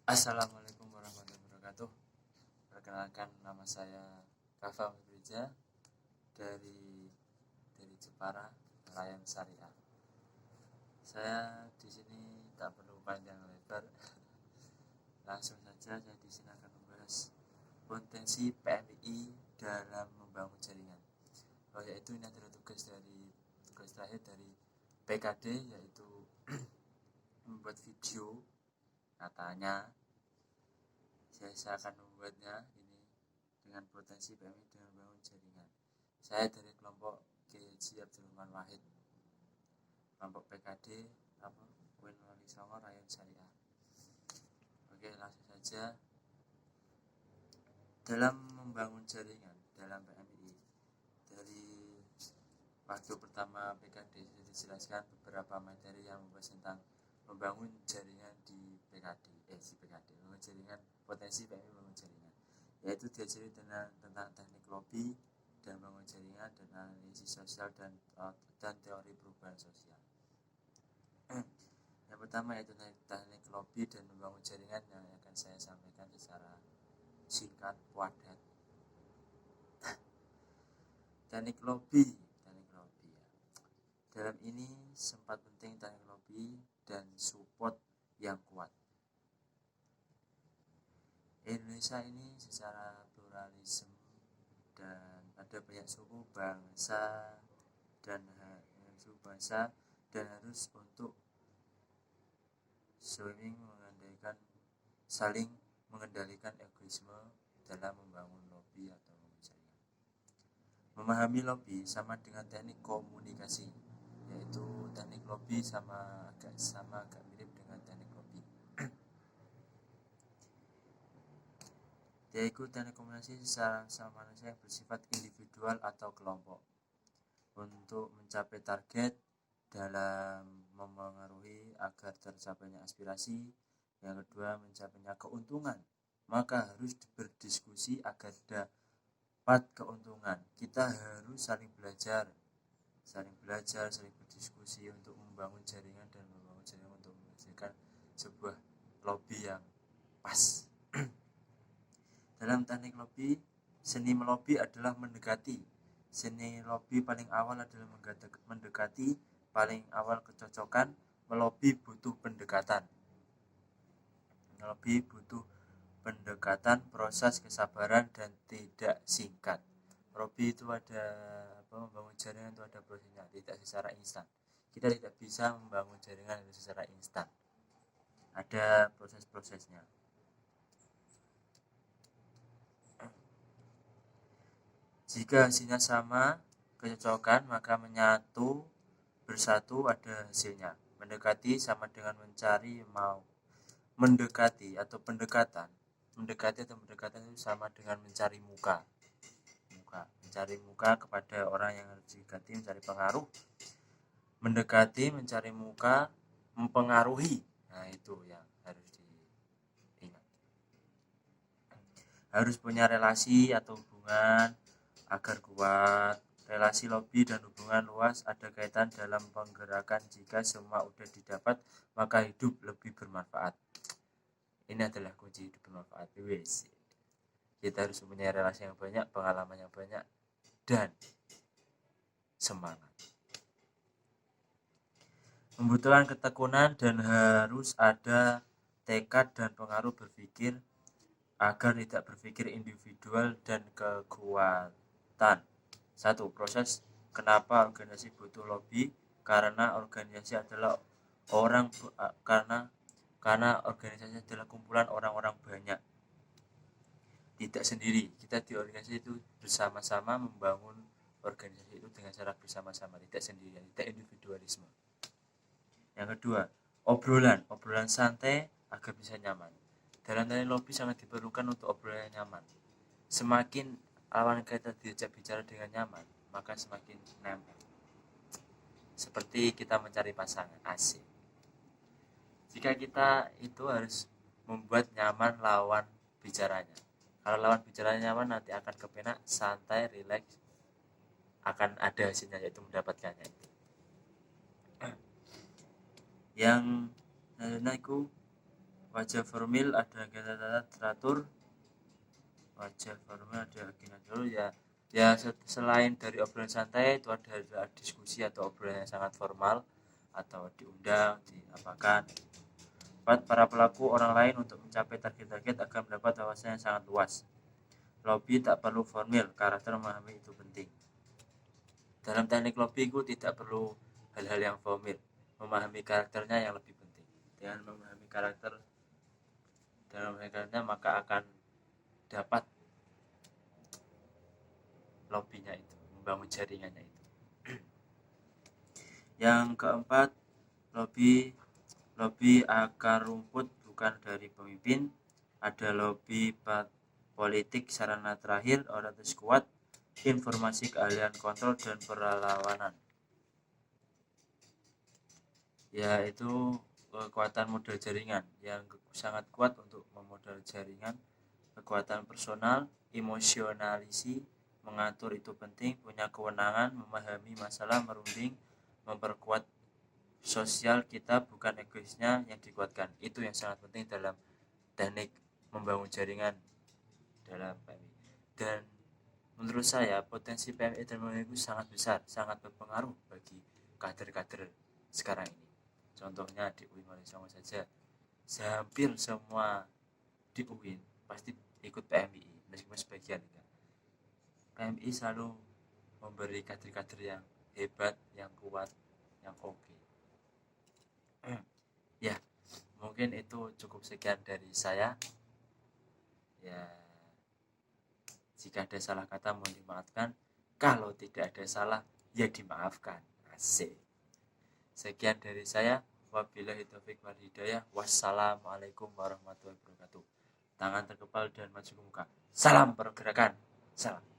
Assalamualaikum warahmatullahi wabarakatuh. Perkenalkan, nama saya Kafa Firza dari Jepara, Nelayan Syariah. Saya di sini tak perlu panjang lebar. Langsung saja saya di sini akan membahas potensi PMI dalam membangun jaringan. Yaitu ini adalah tugas terakhir dari PKD, yaitu membuat video. Katanya saya akan membuatnya ini dengan potensi PMI dengan membangun jaringan. Saya dari kelompok Kiai Abdul Rahman Wahid, kelompok PKD Win Wali Songo Rayon Syariah. Oke, langsung saja. Dalam membangun jaringan dalam PMI, dari waktu pertama PKD sudah dijelaskan beberapa materi yang membahas tentang membangun jaringan di PKD, membangun jaringan, potensi PMI membangun jaringan, yaitu diajari tentang teknik lobby dan membangun jaringan dan analisis sosial dan teori perubahan sosial. Yang pertama yaitu teknik lobby dan membangun jaringan yang akan saya sampaikan secara singkat padat. Teknik lobby ya. Dalam ini sempat penting teknik lobby dan support yang kuat. Indonesia ini secara pluralisme dan ada banyak suku bangsa dan harus untuk saling mengendalikan egoisme dalam membangun lobby atau jaringan. Memahami lobby sama dengan teknik komunikasi, yaitu teknik lobby agak mirip dengan teknik lobby. Yaitu teknik komunikasi secara manusia yang bersifat individual atau kelompok untuk mencapai target dalam memengaruhi agar tercapainya aspirasi. Yang kedua, mencapainya keuntungan, maka harus berdiskusi agar dapat keuntungan. Kita harus saling belajar, saling berdiskusi untuk membangun jaringan dan membangun jaringan untuk menghasilkan sebuah lobby yang pas. Dalam teknik lobby, seni melobi adalah mendekati. Seni lobby paling awal adalah mendekati, paling awal kecocokan. Melobi butuh pendekatan. Melobi butuh pendekatan, proses, kesabaran, dan tidak singkat. Lobby itu ada membangun jaringan itu ada prosesnya, tidak secara instan. Kita tidak bisa membangun jaringan itu secara instan. Ada proses-prosesnya. Jika hasilnya sama, kecocokan, maka menyatu, bersatu ada hasilnya. Mendekati sama dengan mencari mau. Mendekati atau pendekatan. Mendekati itu sama dengan mencari muka. Mencari muka kepada orang yang harus didekati, mencari pengaruh. Mendekati, mencari muka, mempengaruhi. Nah, itu yang harus diingat. Harus punya relasi atau hubungan agar kuat. Relasi lobby dan hubungan luas ada kaitan dalam penggerakan. Jika semua udah didapat, maka hidup lebih bermanfaat. Ini adalah kunci hidup bermanfaat. Kita harus mempunyai relasi yang banyak, pengalaman yang banyak, dan semangat. Membutuhkan ketekunan dan harus ada tekad dan pengaruh berpikir agar tidak berpikir individual dan kekuatan. 1. Proses kenapa organisasi butuh lobby? Karena organisasi adalah karena organisasi adalah kumpulan orang-orang banyak. Tidak sendiri. Kita di organisasi itu bersama-sama membangun organisasi itu dengan cara bersama-sama, tidak sendirian, tidak individualisme. Yang kedua, obrolan santai agar bisa nyaman. Dalam teknik lobby sangat diperlukan untuk obrolan yang nyaman. Semakin lawan kita diajak bicara dengan nyaman, maka semakin nempel. Seperti kita mencari pasangan, asik. Jika kita itu harus membuat nyaman lawan bicaranya. Kalau lawan bicaranya nyaman, nanti akan kepenak, santai, rileks, akan ada hasilnya, yaitu mendapatkannya itu. Yang selanjutnya itu Wajah formal ada agenda teratur. Wajah formal ada agenda dulu ya. Ya selain dari obrolan santai itu ada diskusi atau obrolan yang sangat formal atau diundang, diapakan. Para pelaku orang lain untuk mencapai target-target agar mendapat wawasan yang sangat luas. Lobby tak perlu formal, karakter memahami itu penting. Dalam teknik lobby itu tidak perlu hal-hal yang formal, memahami karakternya yang lebih penting. Dengan memahami karakternya maka akan dapat lobbynya itu, membangun jaringannya itu. Yang keempat, lobby akar rumput bukan dari pemimpin. Ada lobby politik sarana terakhir, orientasi kuat, informasi keahlian kontrol dan perlawanan. Yaitu kekuatan modal jaringan yang sangat kuat untuk memodal jaringan, kekuatan personal, emosionalisi, mengatur itu penting, punya kewenangan, memahami masalah, merunding, memperkuat sosial kita, bukan egoisnya yang dikuatkan. Itu yang sangat penting dalam teknik membangun jaringan dalam PMI. Dan menurut saya potensi PMI itu sangat besar, sangat berpengaruh bagi kader-kader sekarang ini. Contohnya di UIN Wonosobo saja, hampir semua di UIN pasti ikut PMI, meskipun sebagian enggak. PMI selalu memberi kader-kader yang hebat, yang kuat, yang oke. Ya, mungkin itu cukup sekian dari saya. Ya, jika ada salah kata mohon dimaafkan. Kalau tidak ada salah, ya dimaafkan. Asik. Sekian dari saya. Wabillahi taufiq wal hidayah. Wassalamualaikum warahmatullahi wabarakatuh. Tangan terkepal dan maju ke muka. Salam pergerakan. Salam.